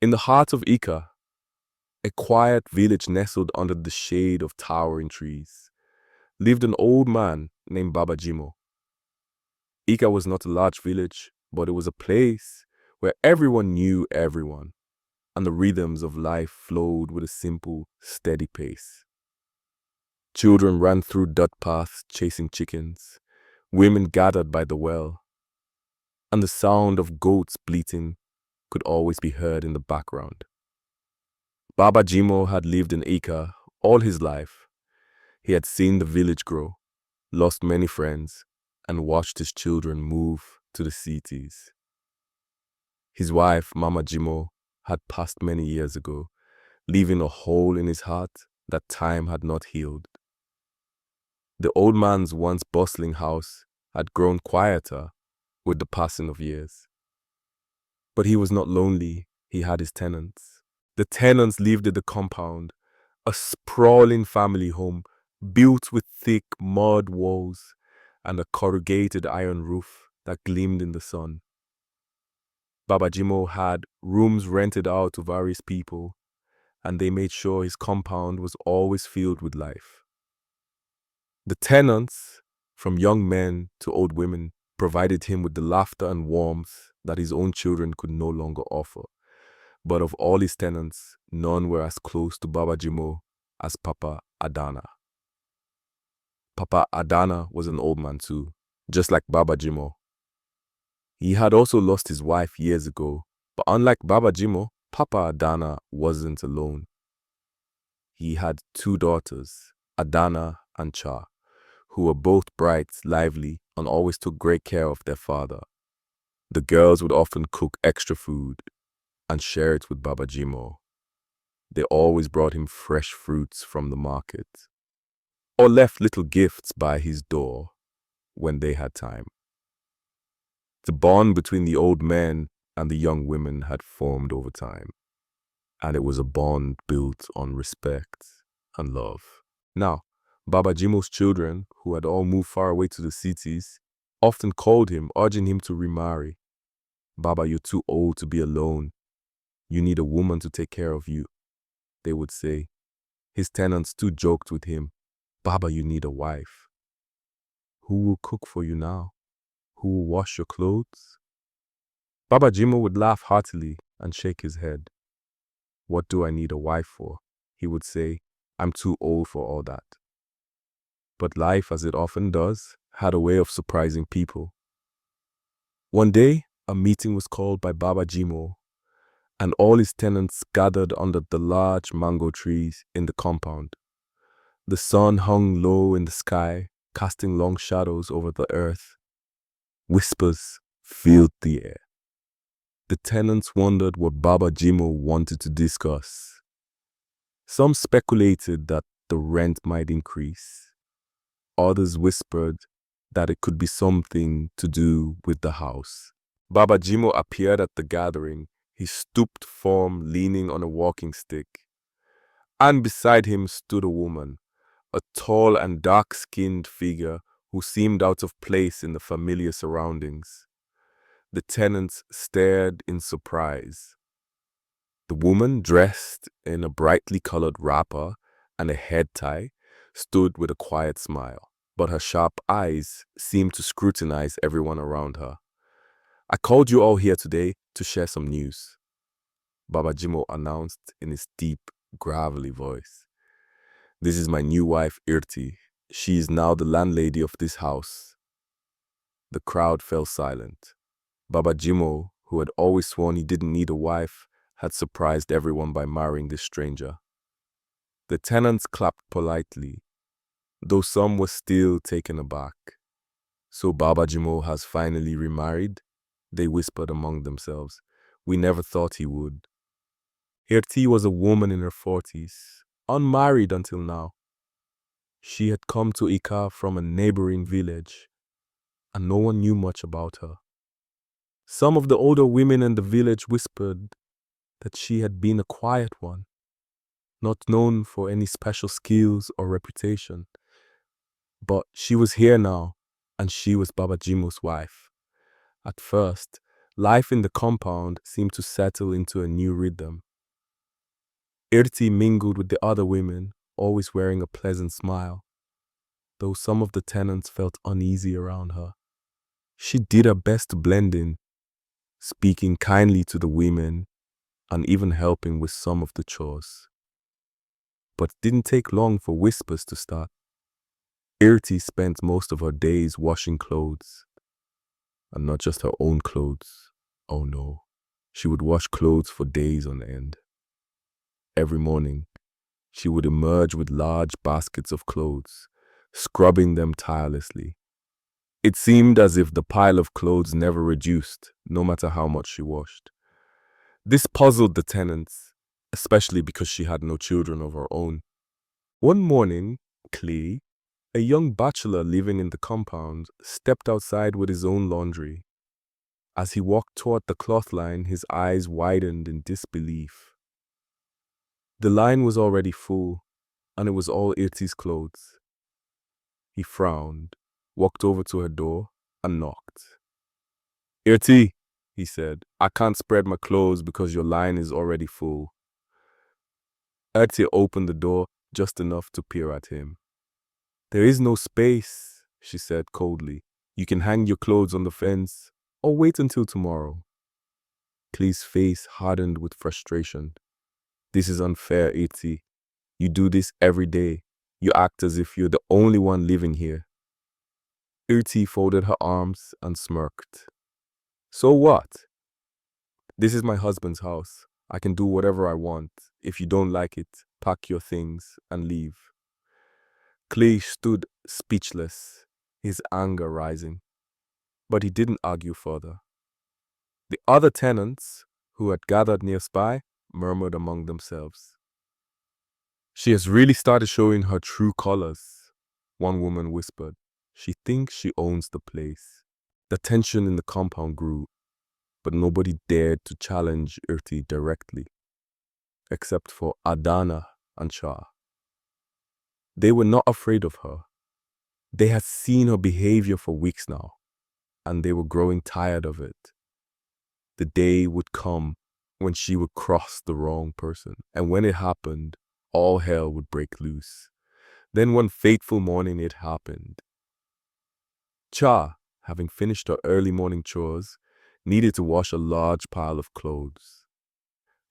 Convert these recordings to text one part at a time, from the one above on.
In the heart of Ika, a quiet village nestled under the shade of towering trees, lived an old man named Baba Jimo. Ika was not a large village, but it was a place where everyone knew everyone, and the rhythms of life flowed with a simple, steady pace. Children ran through dirt paths chasing chickens, women gathered by the well, and the sound of goats bleating could always be heard in the background. Baba Jimo had lived in Ika all his life. He had seen the village grow, lost many friends, and watched his children move to the cities. His wife, Mama Jimo, had passed many years ago, leaving a hole in his heart that time had not healed. The old man's once bustling house had grown quieter with the passing of years. But he was not lonely, he had his tenants. The tenants lived in the compound, a sprawling family home built with thick mud walls and a corrugated iron roof that gleamed in the sun. Baba Jimo had rooms rented out to various people, and they made sure his compound was always filled with life. The tenants, from young men to old women, provided him with the laughter and warmth that his own children could no longer offer. But of all his tenants, none were as close to Baba Jimo as Papa Adana. Papa Adana was an old man too, just like Baba Jimo. He had also lost his wife years ago, but unlike Baba Jimo, Papa Adana wasn't alone. He had two daughters, Adana and Cha, who were both bright, lively, and always took great care of their father. The girls would often cook extra food and share it with Baba Jimo. They always brought him fresh fruits from the market, or left little gifts by his door when they had time. The bond between the old men and the young women had formed over time, and it was a bond built on respect and love. Now, Baba Jimo's children, who had all moved far away to the cities, often called him, urging him to remarry. Baba, you're too old to be alone. You need a woman to take care of you, they would say. His tenants too joked with him. Baba, you need a wife. Who will cook for you now? Who will wash your clothes? Baba Jimo would laugh heartily and shake his head. What do I need a wife for? He would say, I'm too old for all that. But life, as it often does, had a way of surprising people. One day, a meeting was called by Baba Jimo, and all his tenants gathered under the large mango trees in the compound. The sun hung low in the sky, casting long shadows over the earth. Whispers filled the air. The tenants wondered what Baba Jimo wanted to discuss. Some speculated that the rent might increase. Others whispered that it could be something to do with the house. Baba Jimo appeared at the gathering, his stooped form leaning on a walking stick. And beside him stood a woman, a tall and dark-skinned figure who seemed out of place in the familiar surroundings. The tenants stared in surprise. The woman, dressed in a brightly colored wrapper and a head tie, stood with a quiet smile, but her sharp eyes seemed to scrutinize everyone around her. I called you all here today to share some news, Baba Jimo announced in his deep, gravelly voice. This is my new wife, Irti. She is now the landlady of this house. The crowd fell silent. Baba Jimo, who had always sworn he didn't need a wife, had surprised everyone by marrying this stranger. The tenants clapped politely, though some were still taken aback. So Baba Jimo has finally remarried? They whispered among themselves. We never thought he would. Irti was a woman in her 40s, unmarried until now. She had come to Ika from a neighboring village, and no one knew much about her. Some of the older women in the village whispered that she had been a quiet one, not known for any special skills or reputation. But she was here now, and she was Baba Jimo's wife. At first, Life in the compound seemed to settle into a new rhythm. Irti mingled with the other women, always wearing a pleasant smile, though some of the tenants felt uneasy around her. She did her best to blend in, speaking kindly to the women and even helping with some of the chores. But it didn't take long for whispers to start. Irti spent most of her days washing clothes, and not just her own clothes. Oh no, she would wash clothes for days on end. Every morning, she would emerge with large baskets of clothes, scrubbing them tirelessly. It seemed as if the pile of clothes never reduced, no matter how much she washed. This puzzled the tenants, especially because she had no children of her own. One morning, Klee, a young bachelor living in the compound, stepped outside with his own laundry. As he walked toward the cloth line, his eyes widened in disbelief. The line was already full, and it was all Irti's clothes. He frowned, walked over to her door, and knocked. Irti, he said, I can't spread my clothes because your line is already full. Irti opened the door just enough to peer at him. There is no space, she said coldly. You can hang your clothes on the fence, or wait until tomorrow. Klee's face hardened with frustration. This is unfair, Irti. You do this every day. You act as if you're the only one living here. Irti folded her arms and smirked. So what? This is my husband's house. I can do whatever I want. If you don't like it, pack your things and leave. Klee stood speechless, his anger rising. But he didn't argue further. The other tenants, who had gathered nearby, murmured among themselves. She has really started showing her true colors, one woman whispered. She thinks she owns the place. The tension in the compound grew, but nobody dared to challenge Irti directly, except for Adana and Shah. They were not afraid of her. They had seen her behavior for weeks now, and they were growing tired of it. The day would come when she would cross the wrong person, and when it happened, all hell would break loose. Then one fateful morning it happened. Cha, having finished her early morning chores, needed to wash a large pile of clothes.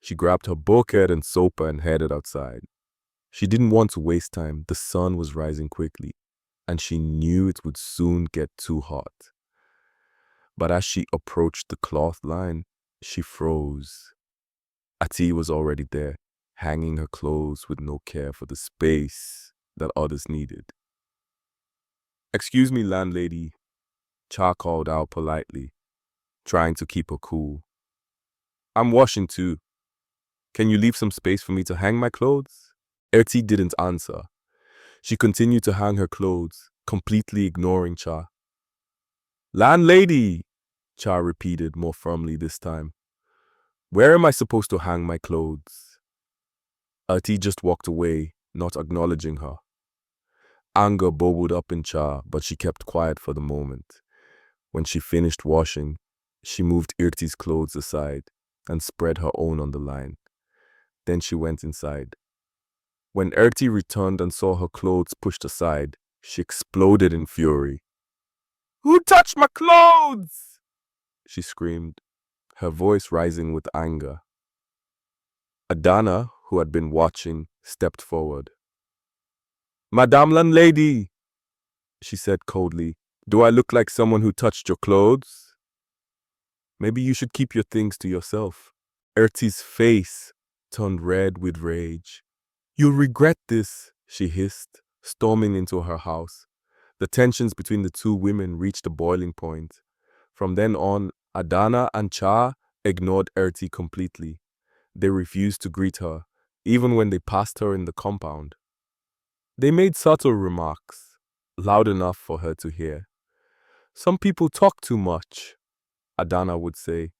She grabbed her bucket and soap and headed outside. She didn't want to waste time. The sun was rising quickly, and she knew it would soon get too hot. But as she approached the cloth line, she froze. Ati was already there, hanging her clothes with no care for the space that others needed. Excuse me, landlady, Cha called out politely, trying to keep her cool. I'm washing too. Can you leave some space for me to hang my clothes? Erti didn't answer. She continued to hang her clothes, completely ignoring Cha. Landlady, Cha repeated more firmly this time. Where am I supposed to hang my clothes? Erti just walked away, not acknowledging her. Anger bubbled up in Cha, but she kept quiet for the moment. When she finished washing, she moved Irti's clothes aside and spread her own on the line. Then she went inside. When Irti returned and saw her clothes pushed aside, she exploded in fury. Who touched my clothes? She screamed, her voice rising with anger. Adana, who had been watching, stepped forward. Madame landlady, she said coldly, do I look like someone who touched your clothes? Maybe you should keep your things to yourself. Erti's face turned red with rage. You'll regret this, she hissed, storming into her house. The tensions between the two women reached a boiling point. From then on, Adana and Cha ignored Erti completely. They refused to greet her, even when they passed her in the compound. They made subtle remarks, loud enough for her to hear. Some people talk too much, Adana would say.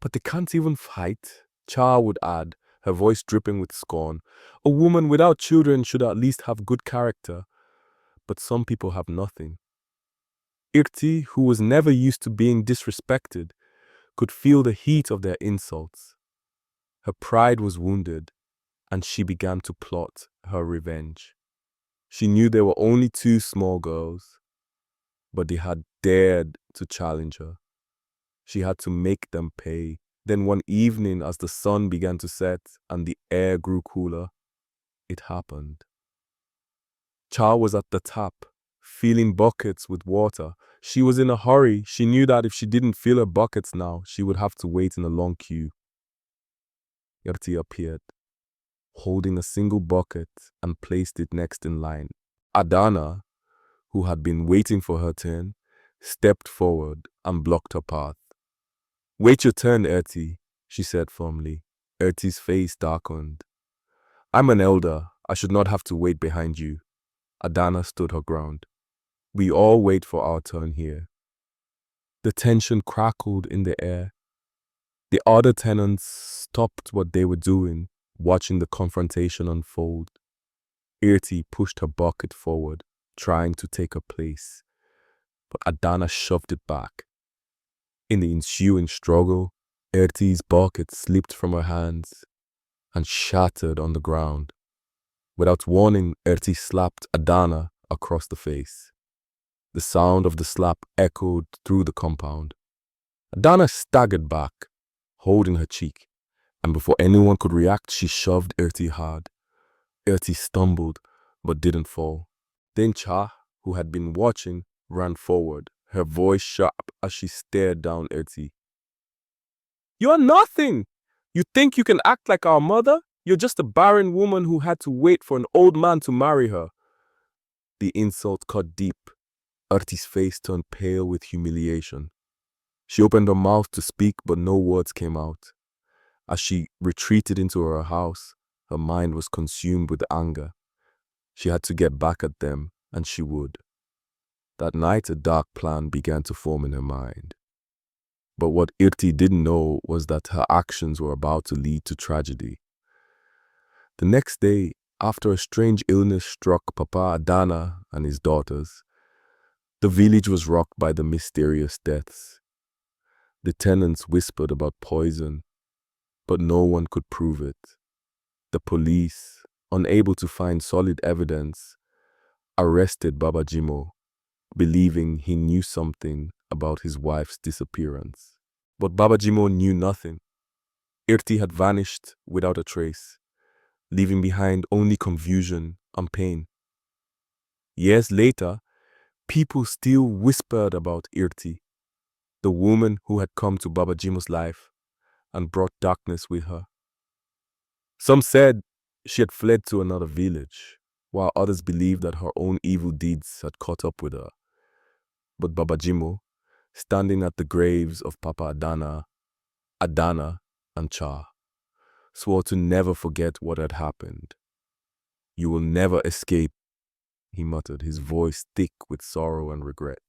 But they can't even fight, Cha would add, her voice dripping with scorn. A woman without children should at least have good character. But some people have nothing. Irti, who was never used to being disrespected, could feel the heat of their insults. Her pride was wounded, and she began to plot her revenge. She knew there were only two small girls, but they had dared to challenge her. She had to make them pay. Then one evening, as the sun began to set and the air grew cooler, it happened. Cha was at the tap, filling buckets with water. She was in a hurry. She knew that if she didn't fill her buckets now, she would have to wait in a long queue. Irti appeared, holding a single bucket, and placed it next in line. Adana, who had been waiting for her turn, stepped forward and blocked her path. "Wait your turn, Irti," she said firmly. Irti's face darkened. "I'm an elder. I should not have to wait behind you." Adana stood her ground. "We all wait for our turn here." The tension crackled in the air. The other tenants stopped what they were doing, watching the confrontation unfold. Irti pushed her bucket forward, trying to take her place, but Adana shoved it back. In the ensuing struggle, Irti's bucket slipped from her hands and shattered on the ground. Without warning, Irti slapped Adana across the face. The sound of the slap echoed through the compound. Adana staggered back, holding her cheek, and before anyone could react, she shoved Irti hard. Irti stumbled, but didn't fall. Then Cha, who had been watching, ran forward, her voice sharp as she stared down Irti. "You are nothing! You think you can act like our mother? You're just a barren woman who had to wait for an old man to marry her." The insult cut deep. Irti's face turned pale with humiliation. She opened her mouth to speak, but no words came out. As she retreated into her house, her mind was consumed with anger. She had to get back at them, and she would. That night, a dark plan began to form in her mind. But what Irti didn't know was that her actions were about to lead to tragedy. The next day, after a strange illness struck Papa Adana and his daughters, the village was rocked by the mysterious deaths. The tenants whispered about poison, but no one could prove it. The police, unable to find solid evidence, arrested Baba Jimo, believing he knew something about his wife's disappearance. But Baba Jimo knew nothing. Irti had vanished without a trace, leaving behind only confusion and pain. Years later, people still whispered about Irti, the woman who had come to Baba Jimo's life and brought darkness with her. Some said she had fled to another village, while others believed that her own evil deeds had caught up with her. But Baba Jimo, standing at the graves of Papa Adana, and Cha, swore to never forget what had happened. "You will never escape," he muttered, his voice thick with sorrow and regret.